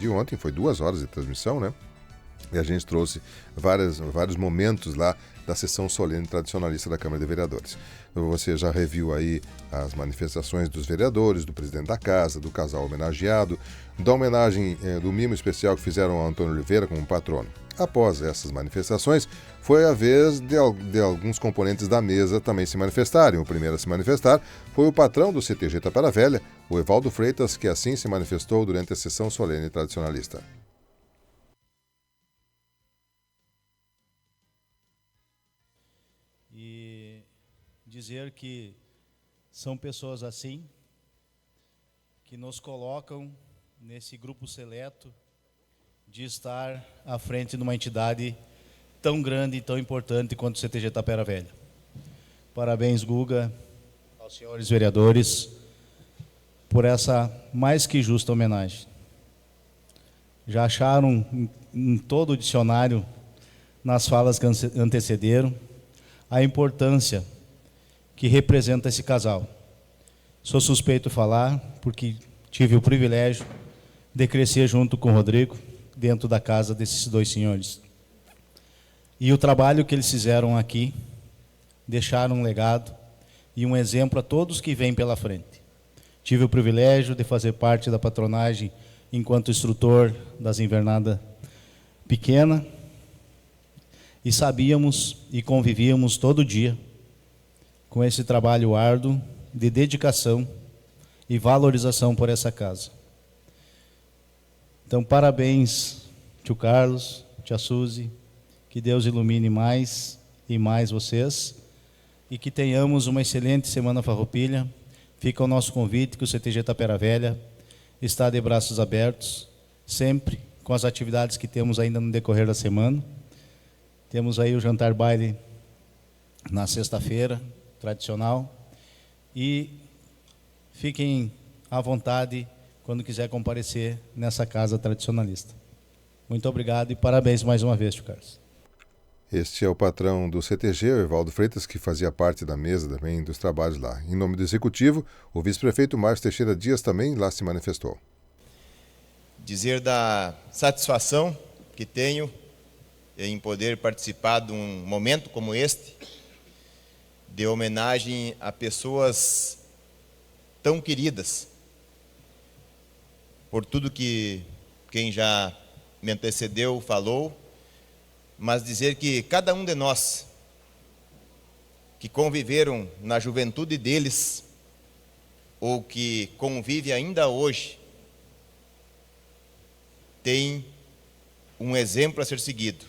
de ontem, foi 2 horas de transmissão, né? E a gente trouxe vários momentos lá da sessão solene tradicionalista da Câmara de Vereadores. Você já reviu aí as manifestações dos vereadores, do presidente da casa, do casal homenageado, da homenagem do mimo especial que fizeram ao Antônio Oliveira como patrono. Após essas manifestações, foi a vez de alguns componentes da mesa também se manifestarem. O primeiro a se manifestar foi o patrão do CTG Tapera Velha, o Evaldo Freitas, que assim se manifestou durante a sessão solene tradicionalista. E dizer que são pessoas assim que nos colocam nesse grupo seleto de estar à frente de uma entidade tão grande e tão importante quanto o CTG Tapera Velha. Parabéns, Guga, aos senhores vereadores, por essa mais que justa homenagem. Já acharam em todo o dicionário, nas falas que antecederam, a importância que representa esse casal. Sou suspeito de falar, porque tive o privilégio de crescer junto com o Rodrigo, dentro da casa desses dois senhores. E o trabalho que eles fizeram aqui, deixaram um legado e um exemplo a todos que vêm pela frente. Tive o privilégio de fazer parte da patronagem enquanto instrutor das invernadas pequena, e sabíamos e convivíamos todo dia com esse trabalho árduo de dedicação e valorização por essa casa. Então, parabéns, tio Carlos, tia Suzy, que Deus ilumine mais e mais vocês, e que tenhamos uma excelente Semana Farroupilha. Fica o nosso convite que o CTG Tapera Velha está de braços abertos, sempre com as atividades que temos ainda no decorrer da semana. Temos aí o jantar baile na sexta-feira, tradicional, e fiquem à vontade quando quiser comparecer nessa casa tradicionalista. Muito obrigado e parabéns mais uma vez, tio Carlos. Este é o patrão do CTG, o Evaldo Freitas, que fazia parte da mesa também dos trabalhos lá. Em nome do Executivo, o vice-prefeito Márcio Teixeira Dias também lá se manifestou. Dizer da satisfação que tenho em poder participar de um momento como este, de homenagem a pessoas tão queridas, por tudo que quem já me antecedeu falou, mas dizer que cada um de nós, que conviveram na juventude deles, ou que convive ainda hoje, tem um exemplo a ser seguido.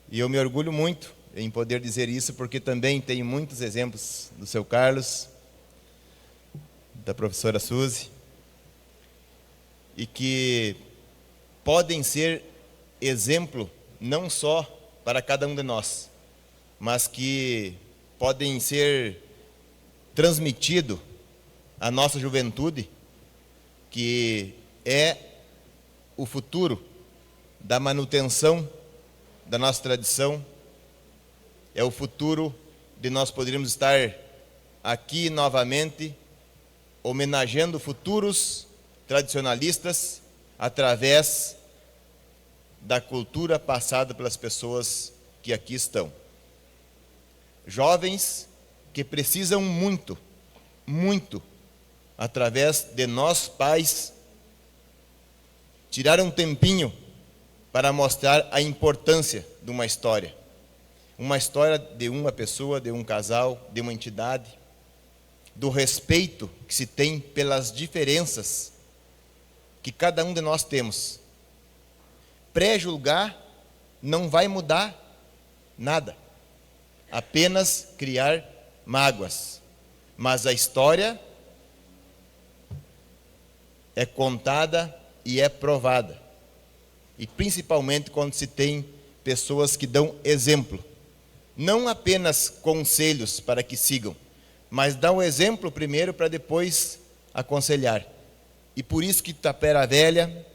E eu me orgulho muito em poder dizer isso, porque também tenho muitos exemplos do seu Carlos, da professora Suzy, e que podem ser exemplo não só para cada um de nós, mas que podem ser transmitido à nossa juventude, que é o futuro da manutenção da nossa tradição, é o futuro de nós podermos estar aqui novamente homenageando futuros tradicionalistas através da cultura passada pelas pessoas que aqui estão. Jovens que precisam muito, muito, através de nós pais, tirar um tempinho para mostrar a importância de uma história de uma pessoa, de um casal, de uma entidade, do respeito que se tem pelas diferenças que cada um de nós temos. Pré-julgar não vai mudar nada, apenas criar mágoas. Mas a história é contada e é provada. E principalmente quando se tem pessoas que dão exemplo. Não apenas conselhos para que sigam, mas dá o exemplo primeiro para depois aconselhar. E por isso que Tapera Velha,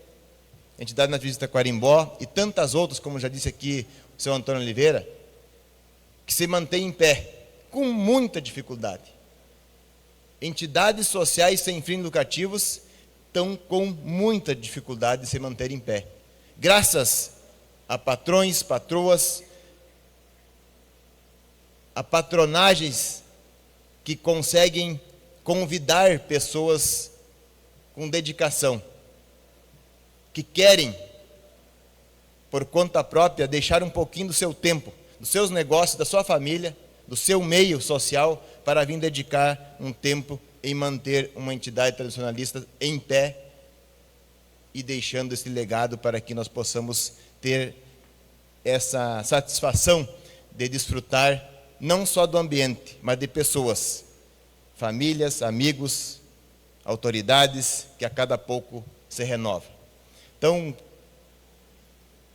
entidade nativista Taquarimbó e tantas outras, como já disse aqui o seu Antônio Oliveira, que se mantém em pé, com muita dificuldade. Entidades sociais sem fins lucrativos estão com muita dificuldade de se manter em pé. Graças a patrões, patroas, a patronagens que conseguem convidar pessoas com dedicação, que querem, por conta própria, deixar um pouquinho do seu tempo, dos seus negócios, da sua família, do seu meio social, para vir dedicar um tempo em manter uma entidade tradicionalista em pé e deixando esse legado para que nós possamos ter essa satisfação de desfrutar não só do ambiente, mas de pessoas, famílias, amigos, autoridades, que a cada pouco se renovam. Então,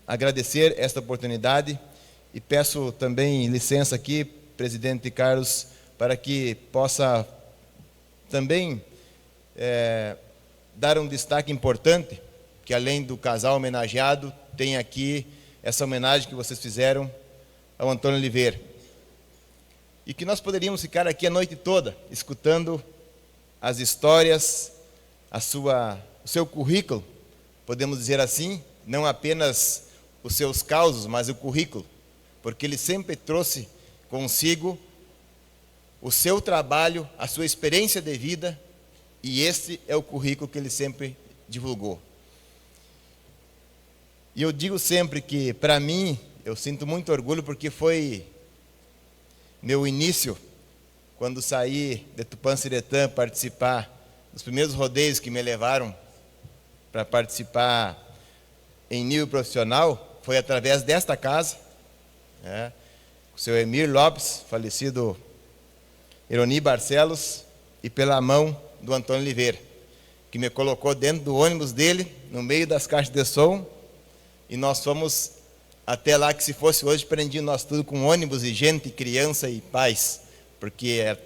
agradecer esta oportunidade e peço também licença aqui, presidente Carlos, para que possa também dar um destaque importante, que além do casal homenageado, tem aqui essa homenagem que vocês fizeram ao Antônio Oliveira. E que nós poderíamos ficar aqui a noite toda, escutando as histórias, o seu currículo, podemos dizer assim, não apenas os seus causos, mas o currículo, porque ele sempre trouxe consigo o seu trabalho, a sua experiência de vida, e esse é o currículo que ele sempre divulgou. E eu digo sempre que, para mim, eu sinto muito orgulho, porque foi meu início, quando saí de Tupã-Siretã participar dos primeiros rodeios que me levaram para participar em nível profissional, foi através desta casa, o seu Emir Lopes, falecido Ironi Barcelos, e pela mão do Antônio Oliveira, que me colocou dentro do ônibus dele, no meio das caixas de som, e nós fomos até lá, que se fosse hoje, prendiam nós tudo com ônibus e gente, criança e pais, porque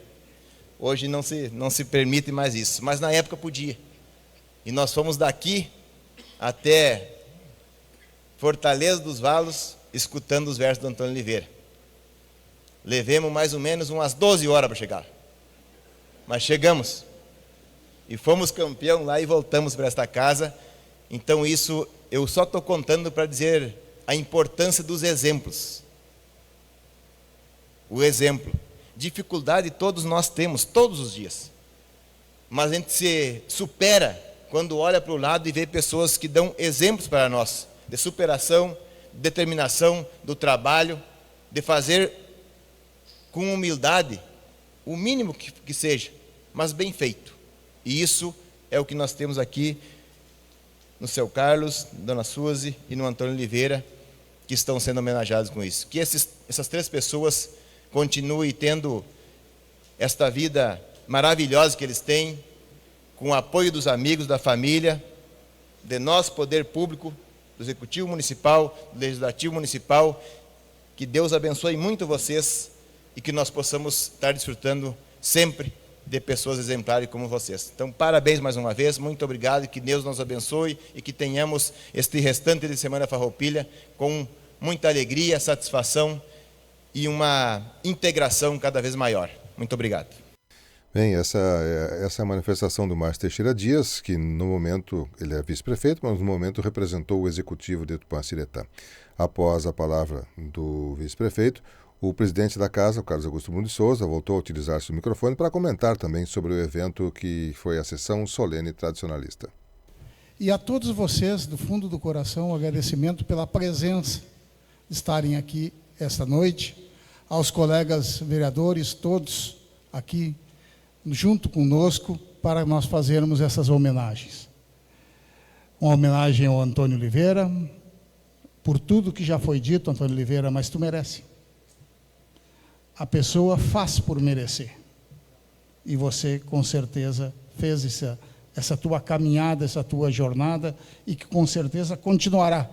hoje não se permite mais isso, mas na época podia. E nós fomos daqui até Fortaleza dos Valos, escutando os versos do Antônio Oliveira. Levemos mais ou menos umas 12 horas para chegar, mas chegamos, e fomos campeão lá e voltamos para esta casa. Então isso eu só estou contando para dizer a importância dos exemplos. O exemplo. Dificuldade todos nós temos, todos os dias. Mas a gente se supera quando olha para o lado e vê pessoas que dão exemplos para nós, de superação, determinação, do trabalho, de fazer com humildade, o mínimo que seja, mas bem feito. E isso é o que nós temos aqui no seu Carlos, Dona Suzy e no Antônio Oliveira, que estão sendo homenageados com isso. Que essas três pessoas continuem tendo esta vida maravilhosa que eles têm, com o apoio dos amigos, da família, de nosso poder público, do Executivo Municipal, do Legislativo Municipal. Que Deus abençoe muito vocês e que nós possamos estar desfrutando sempre de pessoas exemplares como vocês. Então, parabéns mais uma vez, muito obrigado, que Deus nos abençoe e que tenhamos este restante de Semana Farroupilha com muita alegria, satisfação e uma integração cada vez maior. Muito obrigado. Bem, essa é a manifestação do Márcio Teixeira Dias, que no momento ele é vice-prefeito, mas no momento representou o executivo de Tupã-Siretã. Após a palavra do vice-prefeito, o presidente da casa, o Carlos Augusto Bruno de Souza, voltou a utilizar seu microfone para comentar também sobre o evento que foi a sessão solene tradicionalista. E a todos vocês, do fundo do coração, um agradecimento pela presença de estarem aqui esta noite, aos colegas vereadores, todos aqui junto conosco, para nós fazermos essas homenagens. Uma homenagem ao Antônio Oliveira, por tudo que já foi dito, Antônio Oliveira, mas tu merece. A pessoa faz por merecer. E você, com certeza, fez essa tua caminhada, essa tua jornada, e que com certeza continuará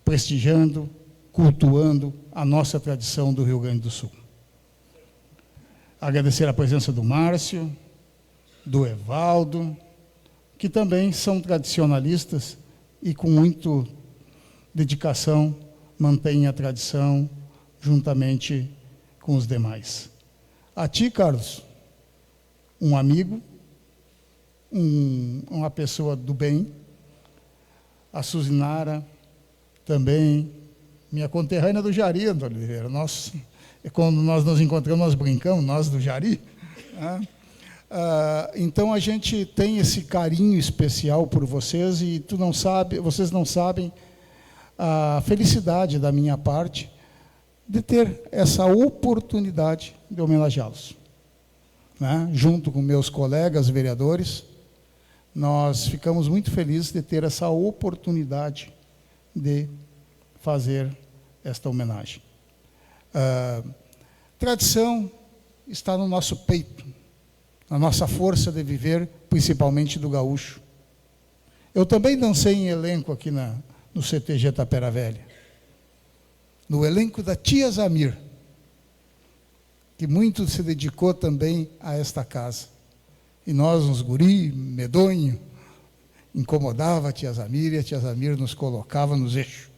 prestigiando, cultuando a nossa tradição do Rio Grande do Sul. Agradecer a presença do Márcio, do Evaldo, que também são tradicionalistas e com muita dedicação mantêm a tradição juntamente com os demais. A ti, Carlos, um amigo, uma pessoa do bem, a Suzinara, também, minha conterrânea do Jari, Antônio Oliveira. Quando nós nos encontramos, nós brincamos, nós do Jari. Então, a gente tem esse carinho especial por vocês e vocês não sabem a felicidade da minha parte de ter essa oportunidade de homenageá-los. Junto com meus colegas vereadores, nós ficamos muito felizes de ter essa oportunidade de fazer esta homenagem. Tradição está no nosso peito, na nossa força de viver, principalmente do gaúcho. Eu também dancei em elenco aqui no CTG Tapera Velha, no elenco da Tia Zamir, que muito se dedicou também a esta casa. E nós, uns guri, medonho, incomodava a Tia Zamir, e a Tia Zamir nos colocava nos eixos.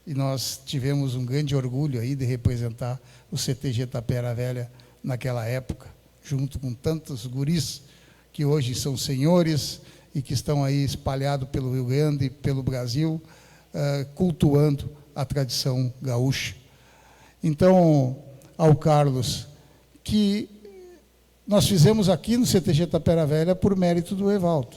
E nós tivemos um grande orgulho aí de representar o CTG Tapera Velha naquela época, junto com tantos guris que hoje são senhores e que estão aí espalhados pelo Rio Grande e pelo Brasil, cultuando a tradição gaúcha. Então, ao Carlos, que nós fizemos aqui no CTG Tapera Velha por mérito do Evaldo,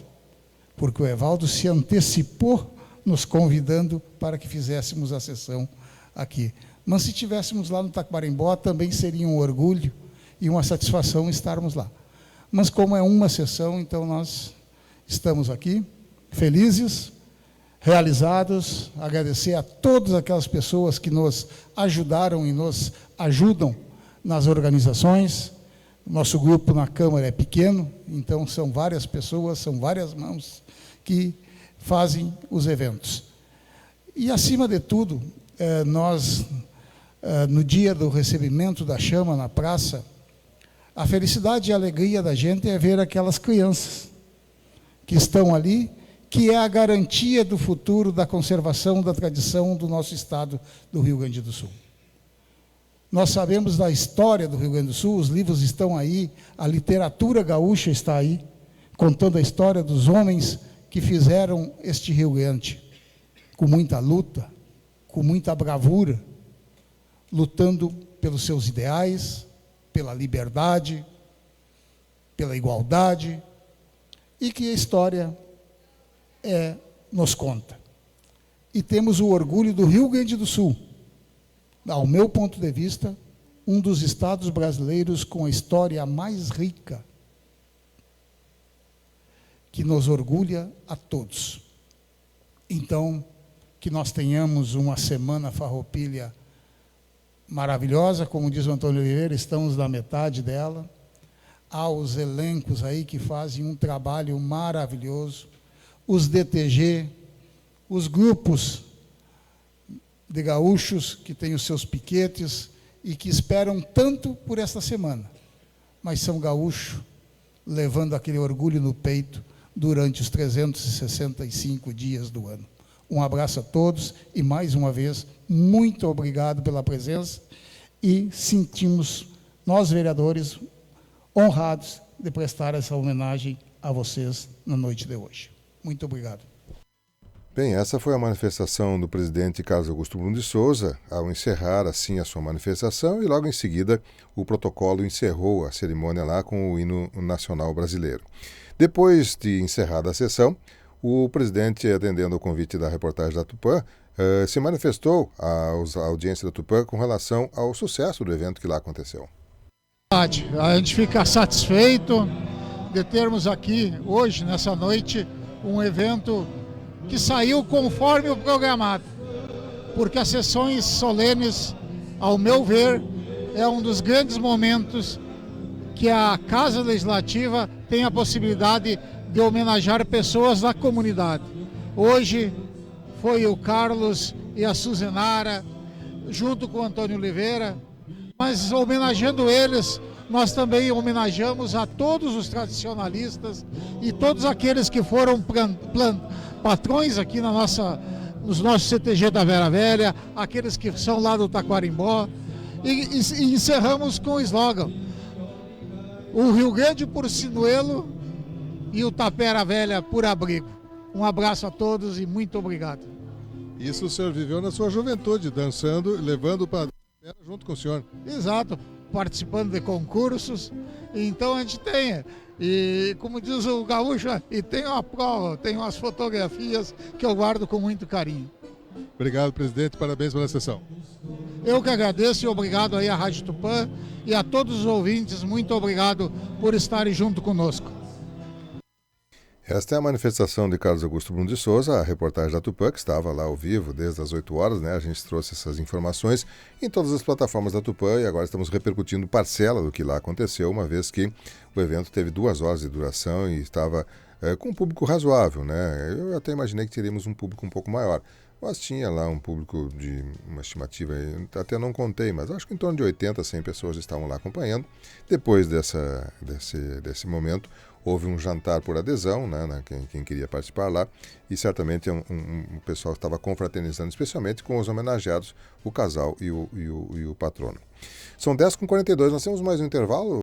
porque o Evaldo se antecipou nos convidando para que fizéssemos a sessão aqui. Mas se estivéssemos lá no Taquarimbó, também seria um orgulho e uma satisfação estarmos lá. Mas como é uma sessão, então nós estamos aqui, felizes, realizados, agradecer a todas aquelas pessoas que nos ajudaram e nos ajudam nas organizações. Nosso grupo na Câmara é pequeno, então são várias pessoas, são várias mãos que fazem os eventos. E, acima de tudo, nós, no dia do recebimento da chama na praça, a felicidade e a alegria da gente é ver aquelas crianças que estão ali, que é a garantia do futuro, da conservação da tradição do nosso estado do Rio Grande do Sul. Nós sabemos da história do Rio Grande do Sul, os livros estão aí, a literatura gaúcha está aí, contando a história dos homens que fizeram este Rio Grande, com muita luta, com muita bravura, lutando pelos seus ideais, pela liberdade, pela igualdade, e que a história nos conta. E temos o orgulho do Rio Grande do Sul, ao meu ponto de vista, um dos estados brasileiros com a história mais rica, que nos orgulha a todos. Então, que nós tenhamos uma semana farroupilha maravilhosa, como diz o Antônio Oliveira, estamos na metade dela. Há os elencos aí que fazem um trabalho maravilhoso, os DTG, os grupos de gaúchos que têm os seus piquetes e que esperam tanto por esta semana, mas são gaúchos levando aquele orgulho no peito durante os 365 dias do ano. Um abraço a todos e, mais uma vez, muito obrigado pela presença e sentimos, nós vereadores, honrados de prestar essa homenagem a vocês na noite de hoje. Muito obrigado. Bem, essa foi a manifestação do presidente Carlos Augusto Brum de Souza, ao encerrar assim a sua manifestação, e logo em seguida o protocolo encerrou a cerimônia lá com o hino nacional brasileiro. Depois de encerrada a sessão, o presidente, atendendo ao convite da reportagem da Tupã, se manifestou à audiência da Tupã com relação ao sucesso do evento que lá aconteceu. A gente fica satisfeito de termos aqui, hoje, nessa noite, um evento que saiu conforme o programado, porque as sessões solenes, ao meu ver, é um dos grandes momentos que a Casa Legislativa tem a possibilidade de homenagear pessoas da comunidade. Hoje foi o Carlos e a Suzinara, junto com o Antônio Oliveira, mas homenageando eles, nós também homenageamos a todos os tradicionalistas e todos aqueles que foram patrões aqui nos nossos CTG da Vera Velha, aqueles que são lá do Taquarimbó, e encerramos com o slogan: o Rio Grande por Sinuelo e o Tapera Velha por abrigo. Um abraço a todos e muito obrigado. Isso o senhor viveu na sua juventude, dançando, levando para junto com o senhor. Exato, participando de concursos. Então a gente tem, e como diz o gaúcho, e tem uma prova, tem umas fotografias que eu guardo com muito carinho. Obrigado, presidente, parabéns pela sessão. Eu que agradeço e obrigado aí à Rádio Tupã e a todos os ouvintes, muito obrigado por estarem junto conosco. Esta é a manifestação de Carlos Augusto Brum de Souza, a reportagem da Tupã, que estava lá ao vivo desde as 8 horas, né? A gente trouxe essas informações em todas as plataformas da Tupã e agora estamos repercutindo parcela do que lá aconteceu, uma vez que o evento teve 2 horas de duração e estava com um público razoável, né? Eu até imaginei que teríamos um público um pouco maior, mas tinha lá um público de uma estimativa, até não contei, mas acho que em torno de 80, 100 pessoas estavam lá acompanhando. Depois desse momento, houve um jantar por adesão, né, quem queria participar lá, e certamente um pessoal que estava confraternizando, especialmente com os homenageados, o casal e o patrono. São 10h42, nós temos mais um intervalo.